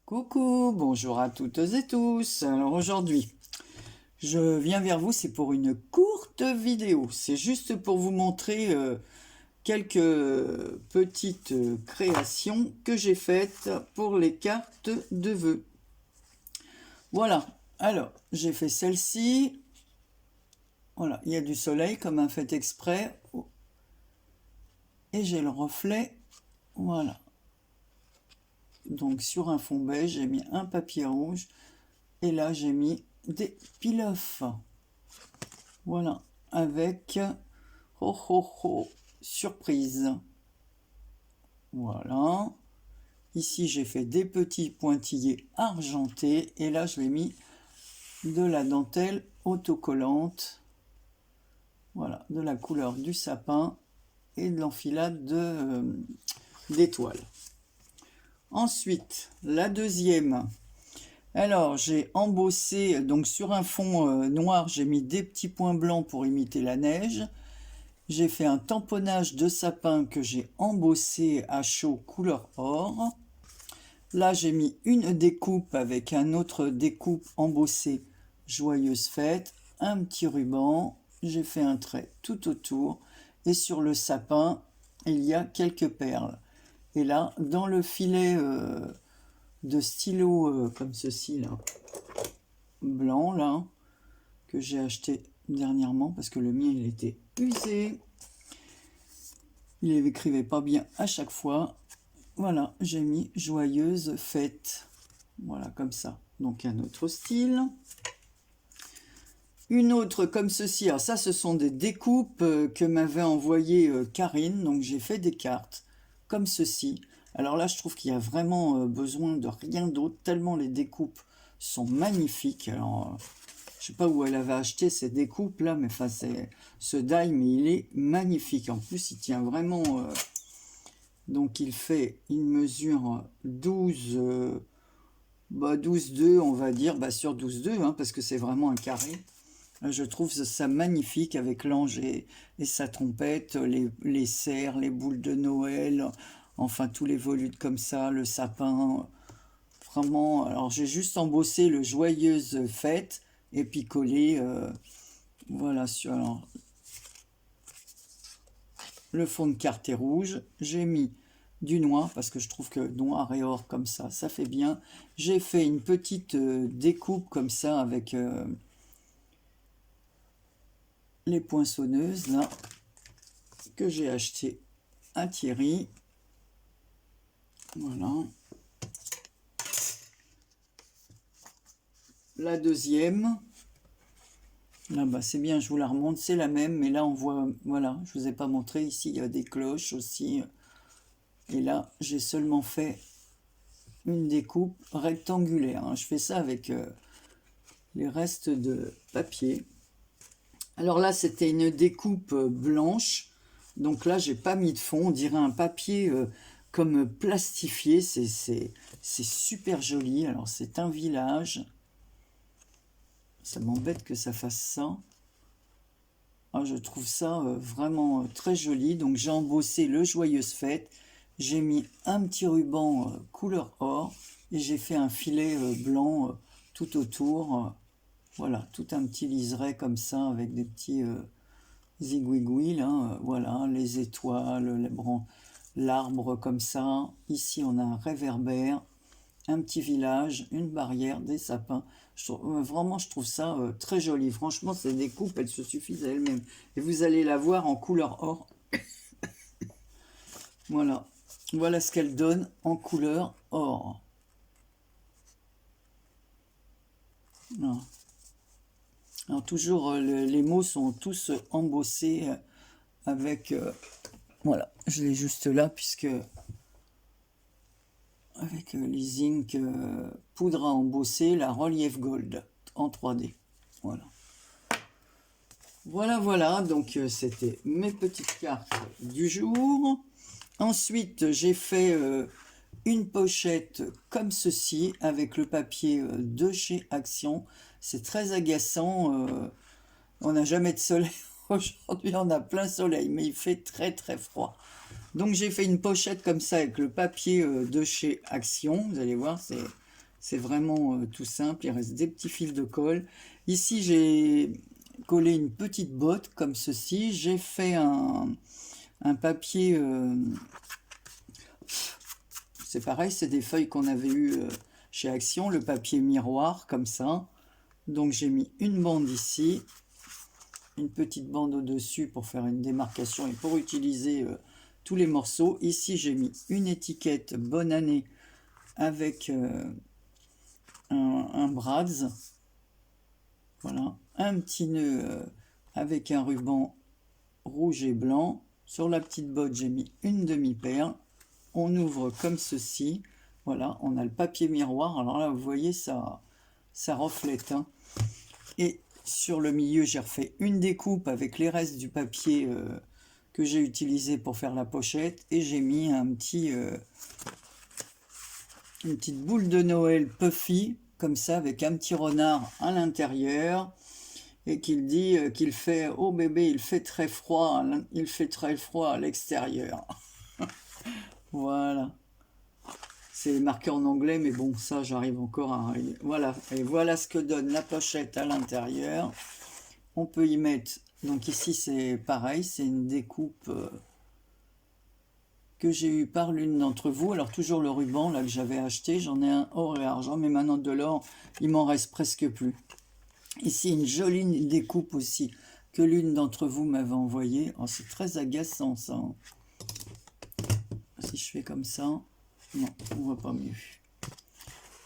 Coucou, bonjour à toutes et tous. Alors aujourd'hui, je viens vers vous, c'est pour une courte vidéo. C'est juste pour vous montrer quelques petites créations que j'ai faites pour les cartes de vœux. Voilà, alors j'ai fait celle-ci. Voilà, il y a du soleil comme un fait exprès. Et j'ai le reflet, voilà. Donc sur un fond beige, j'ai mis un papier rouge. Et là, j'ai mis des peel-off. Voilà, avec surprise. Voilà. Ici, j'ai fait des petits pointillés argentés. Et là, je l'ai mis de la dentelle autocollante. Voilà, de la couleur du sapin et de l'enfilade d'étoiles. Ensuite, la deuxième. Alors, j'ai embossé, donc sur un fond noir, j'ai mis des petits points blancs pour imiter la neige. J'ai fait un tamponnage de sapin que j'ai embossé à chaud couleur or. Là, j'ai mis une découpe avec un autre découpe embossé joyeuse fête, un petit ruban. J'ai fait un trait tout autour. Et sur le sapin, il y a quelques perles. Et là, dans le filet de stylo comme ceci, là, blanc, là, que j'ai acheté dernièrement, parce que le mien, il était usé. Il n'écrivait pas bien à chaque fois. Voilà, j'ai mis joyeuse fête. Voilà, comme ça. Donc, un autre style. Une autre comme ceci. Alors ça, ce sont des découpes que m'avait envoyé Karine. Donc, j'ai fait des cartes comme ceci. Alors là, je trouve qu'il y a vraiment besoin de rien d'autre, tellement les découpes sont magnifiques. Alors, je sais pas où elle avait acheté ces découpes là, mais enfin, c'est ce die, mais il est magnifique. En plus, il tient vraiment... donc, il fait une mesure 12... 12,2, on va dire, sur 12,2, hein, parce que c'est vraiment un carré. Je trouve ça magnifique avec l'ange et sa trompette, les cerfs, les boules de Noël, enfin tous les volutes comme ça, le sapin. Vraiment, alors j'ai juste embossé le joyeuse fête et puis collé, voilà, sur alors, le fond de carte est rouge. J'ai mis du noir parce que je trouve que noir et or comme ça fait bien. J'ai fait une petite découpe comme ça avec... les poinçonneuses là que j'ai acheté à Thierry. Voilà. La deuxième, là bas c'est bien, je vous la remonte, c'est la même, mais là on voit, voilà, je vous ai pas montré, ici il y a des cloches aussi, et là j'ai seulement fait une découpe rectangulaire, hein. Je fais ça avec les restes de papier. Alors là c'était une découpe blanche, donc là j'ai pas mis de fond, on dirait un papier comme plastifié, c'est super joli. Alors c'est un village, ça m'embête que ça fasse ça. Ah, je trouve ça vraiment très joli. Donc j'ai embossé le joyeuse fête, j'ai mis un petit ruban couleur or et j'ai fait un filet blanc tout autour. Voilà, tout un petit liseré comme ça avec des petits zigouigouis là. Voilà, les étoiles, l'arbre comme ça. Ici on a un réverbère, un petit village, une barrière, des sapins. Vraiment, je trouve ça très joli. Franchement, ces découpes, elles se suffisent à elles-mêmes. Et vous allez la voir en couleur or. Voilà. Voilà ce qu'elle donne en couleur or. Voilà. Alors, toujours, les mots sont tous embossés avec... voilà, je l'ai juste là, puisque... avec l'e-zinc poudre à embosser, la relief gold en 3D. Voilà. Voilà, donc c'était mes petites cartes du jour. Ensuite, j'ai fait une pochette comme ceci, avec le papier de chez Action. C'est très agaçant, on n'a jamais de soleil. Aujourd'hui, on a plein soleil, mais il fait très très froid. Donc j'ai fait une pochette comme ça avec le papier de chez Action. Vous allez voir, C'est vraiment tout simple. Il reste des petits fils de colle. Ici, j'ai collé une petite botte comme ceci. J'ai fait un papier... c'est pareil, c'est des feuilles qu'on avait eues chez Action. Le papier miroir, comme ça. Donc, j'ai mis une bande ici. Une petite bande au-dessus pour faire une démarcation et pour utiliser tous les morceaux. Ici, j'ai mis une étiquette bonne année avec un brads. Voilà, un petit nœud avec un ruban rouge et blanc. Sur la petite botte, j'ai mis une demi-perle. On ouvre comme ceci. Voilà, on a le papier miroir. Alors là, vous voyez, ça reflète. Hein. Et sur le milieu, j'ai refait une découpe avec les restes du papier que j'ai utilisé pour faire la pochette. Et j'ai mis une petite boule de Noël puffy, comme ça, avec un petit renard à l'intérieur. Et qu'il dit qu'il fait, oh bébé, il fait très froid à l'extérieur. Voilà. C'est marqué en anglais, mais bon, ça, j'arrive encore à... Voilà, et voilà ce que donne la pochette à l'intérieur. On peut y mettre... Donc ici, c'est pareil, c'est une découpe que j'ai eue par l'une d'entre vous. Alors, toujours le ruban, là, que j'avais acheté. J'en ai un or et argent, mais maintenant, de l'or, il m'en reste presque plus. Ici, une jolie découpe aussi, que l'une d'entre vous m'avait envoyée. Oh, c'est très agaçant, ça. Si je fais comme ça... Non, on voit pas mieux.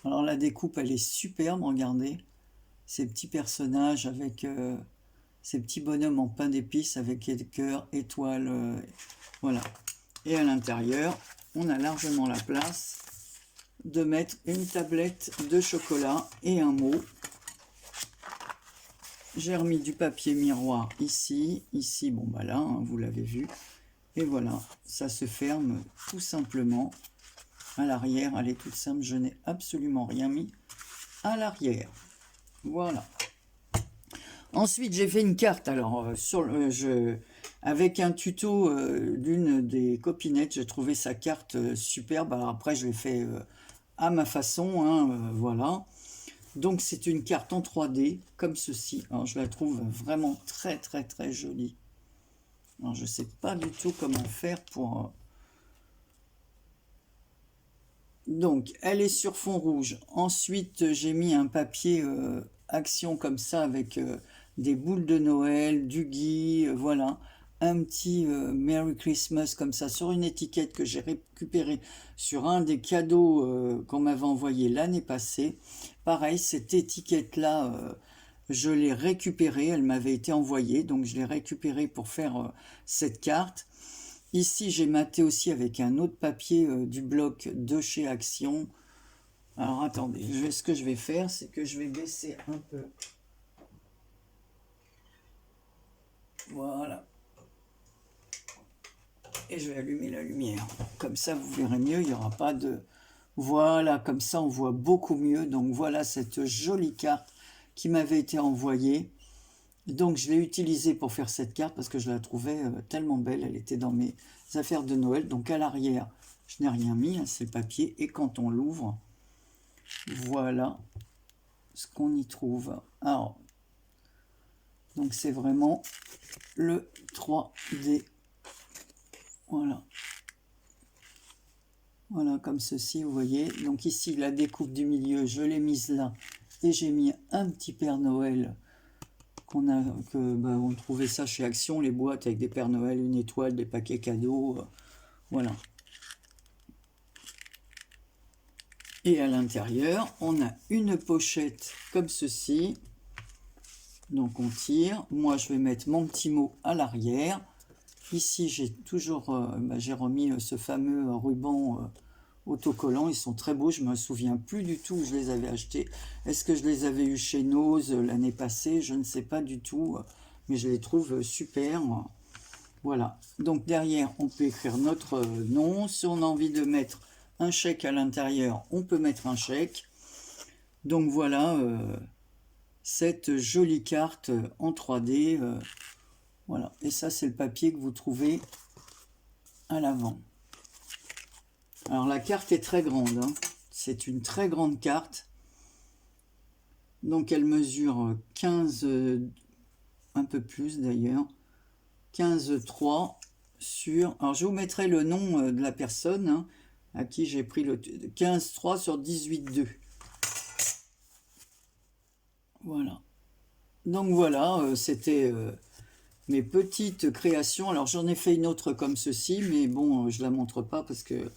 Alors la découpe, elle est superbe, regardez. Ces petits personnages avec ces petits bonhommes en pain d'épices avec cœur, étoiles, voilà. Et à l'intérieur, on a largement la place de mettre une tablette de chocolat et un mot. J'ai remis du papier miroir ici, bon bah là, hein, vous l'avez vu. Et voilà, ça se ferme tout simplement. À l'arrière, elle est toute simple, je n'ai absolument rien mis à l'arrière. Voilà. Ensuite, j'ai fait une carte. Alors, avec un tuto d'une des copinettes, j'ai trouvé sa carte superbe. Alors après, je l'ai fait à ma façon, hein, voilà. Donc, c'est une carte en 3D, comme ceci. Alors, je la trouve vraiment très, très, très jolie. Alors, je ne sais pas du tout comment faire pour... Donc, elle est sur fond rouge. Ensuite, j'ai mis un papier Action comme ça avec des boules de Noël, du gui, voilà. Un petit Merry Christmas comme ça sur une étiquette que j'ai récupérée sur un des cadeaux qu'on m'avait envoyé l'année passée. Pareil, cette étiquette-là, je l'ai récupérée. Elle m'avait été envoyée, donc je l'ai récupérée pour faire cette carte. Ici, j'ai maté aussi avec un autre papier du bloc de chez Action. Alors, attendez, ce que je vais faire, c'est que je vais baisser un peu. Voilà. Et je vais allumer la lumière. Comme ça, vous verrez mieux, il n'y aura pas de... Voilà, comme ça, on voit beaucoup mieux. Donc, voilà cette jolie carte qui m'avait été envoyée. Donc, je l'ai utilisée pour faire cette carte parce que je la trouvais tellement belle. Elle était dans mes affaires de Noël. Donc, à l'arrière, je n'ai rien mis, hein, c'est le papier. Et quand on l'ouvre, voilà ce qu'on y trouve. Alors, donc, c'est vraiment le 3D. Voilà. Voilà, comme ceci, vous voyez. Donc, ici, la découpe du milieu, je l'ai mise là. Et j'ai mis un petit Père Noël. On trouvait ça chez Action, les boîtes avec des Pères Noël, une étoile, des paquets cadeaux, voilà. Et à l'intérieur, on a une pochette comme ceci. Donc on tire. Moi, je vais mettre mon petit mot à l'arrière. Ici, j'ai toujours, j'ai remis ce fameux ruban autocollants. Ils sont très beaux. Je ne me souviens plus du tout où je les avais achetés. Est-ce que je les avais eus chez Nose l'année passée? Je ne sais pas du tout. Mais je les trouve super. Voilà. Donc derrière, on peut écrire notre nom. Si on a envie de mettre un chèque à l'intérieur, on peut mettre un chèque. Donc voilà cette jolie carte en 3D. Voilà. Et ça, c'est le papier que vous trouvez à l'avant. Alors la carte est très grande, hein. C'est une très grande carte. Donc elle mesure 15, un peu plus d'ailleurs, 15,3 sur... Alors je vous mettrai le nom de la personne hein, à qui j'ai pris le 15,3 sur 18,2. Voilà. Donc voilà, c'était mes petites créations. Alors j'en ai fait une autre comme ceci, mais bon, je la montre pas parce que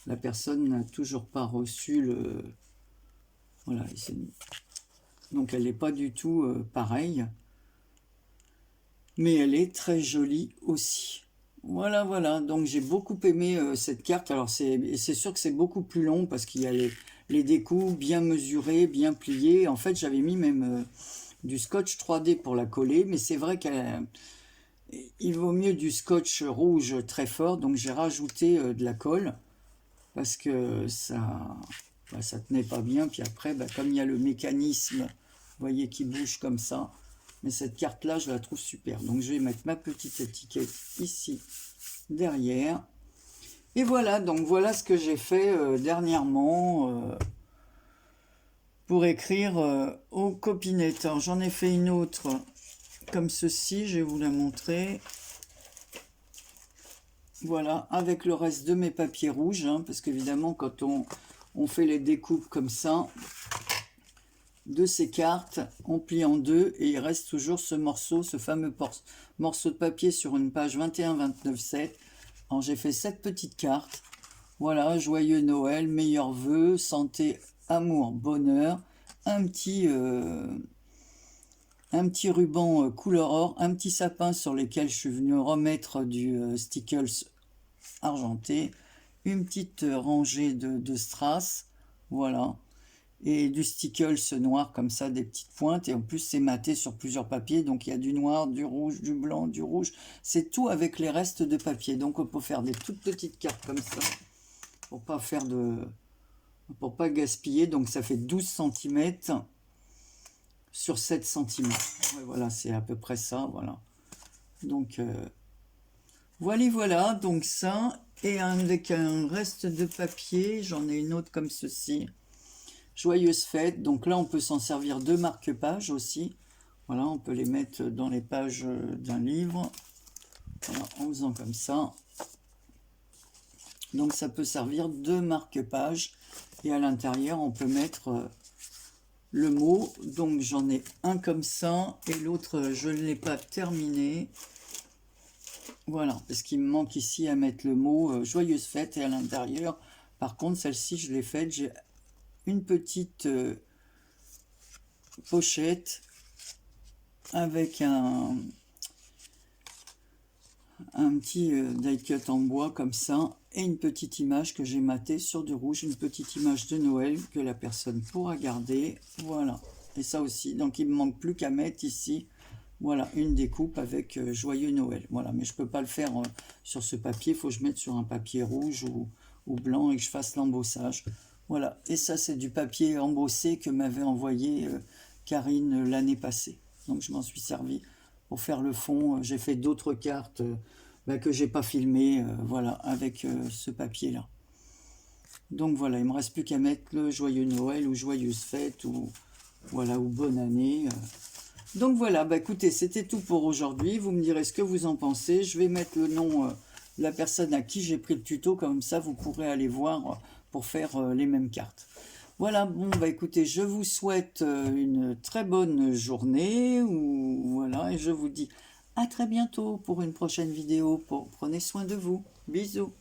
la personne n'a toujours pas reçu le... Voilà, donc elle n'est pas du tout pareille. Mais elle est très jolie aussi. Voilà, voilà. Donc j'ai beaucoup aimé cette carte. Alors c'est sûr que c'est beaucoup plus long parce qu'il y a les découpes bien mesurées, bien pliées. En fait, j'avais mis même du scotch 3D pour la coller, mais c'est vrai qu'il vaut mieux du scotch rouge très fort. Donc j'ai rajouté de la colle parce que ça tenait pas bien. Puis après, comme il y a le mécanisme, vous voyez, qui bouge comme ça. Mais cette carte-là, je la trouve super. Donc, je vais mettre ma petite étiquette ici, derrière. Et voilà, donc voilà ce que j'ai fait dernièrement pour écrire aux copinettes. Alors, j'en ai fait une autre comme ceci, je vais vous la montrer. Voilà, avec le reste de mes papiers rouges, hein, parce qu'évidemment, quand on fait les découpes comme ça, de ces cartes, on plie en deux et il reste toujours ce morceau, ce fameux morceau de papier sur une page 21-29-7. Alors j'ai fait 7 petites cartes. Voilà, joyeux Noël, meilleurs vœux, santé, amour, bonheur, un petit ruban couleur or, un petit sapin sur lequel je suis venu remettre du stickles argenté, une petite rangée de strass, voilà. Et du stickles noir comme ça, des petites pointes, et en plus c'est maté sur plusieurs papiers, donc il y a du noir, du rouge, du blanc, du rouge, c'est tout avec les restes de papier. Donc on peut faire des toutes petites cartes comme ça pour pas gaspiller. Donc ça fait 12 cm sur 7 cm. Ouais, voilà, c'est à peu près ça, voilà. Donc voilà, donc ça, et avec un reste de papier, j'en ai une autre comme ceci. Joyeuse fête, donc là on peut s'en servir de marque-page aussi. Voilà, on peut les mettre dans les pages d'un livre. Voilà, en faisant comme ça. Donc ça peut servir de marque-page. Et à l'intérieur, on peut mettre le mot. Donc j'en ai un comme ça. Et l'autre, je ne l'ai pas terminé. Voilà, parce qu'il me manque ici à mettre le mot Joyeuse fête. Et à l'intérieur, par contre, celle-ci, je l'ai faite. J'ai une petite pochette avec un petit die cut en bois comme ça et une petite image que j'ai matée sur du rouge, une petite image de Noël que la personne pourra garder. Voilà, et ça aussi, donc il me manque plus qu'à mettre ici, voilà, une découpe avec joyeux Noël. Voilà, mais je peux pas le faire sur ce papier, il faut que je mette sur un papier rouge ou blanc et que je fasse l'embossage. Voilà, et ça c'est du papier embossé que m'avait envoyé Karine l'année passée. Donc je m'en suis servi pour faire le fond. J'ai fait d'autres cartes que j'ai pas filmées, voilà, avec ce papier-là. Donc voilà, il me reste plus qu'à mettre le joyeux Noël ou joyeuse fête ou voilà, ou bonne année. Donc voilà, écoutez, c'était tout pour aujourd'hui. Vous me direz ce que vous en pensez. Je vais mettre le nom de la personne à qui j'ai pris le tuto, comme ça vous pourrez aller voir pour faire les mêmes cartes. Voilà, bon, écoutez, je vous souhaite une très bonne journée, voilà, et je vous dis à très bientôt pour une prochaine vidéo. Prenez soin de vous. Bisous.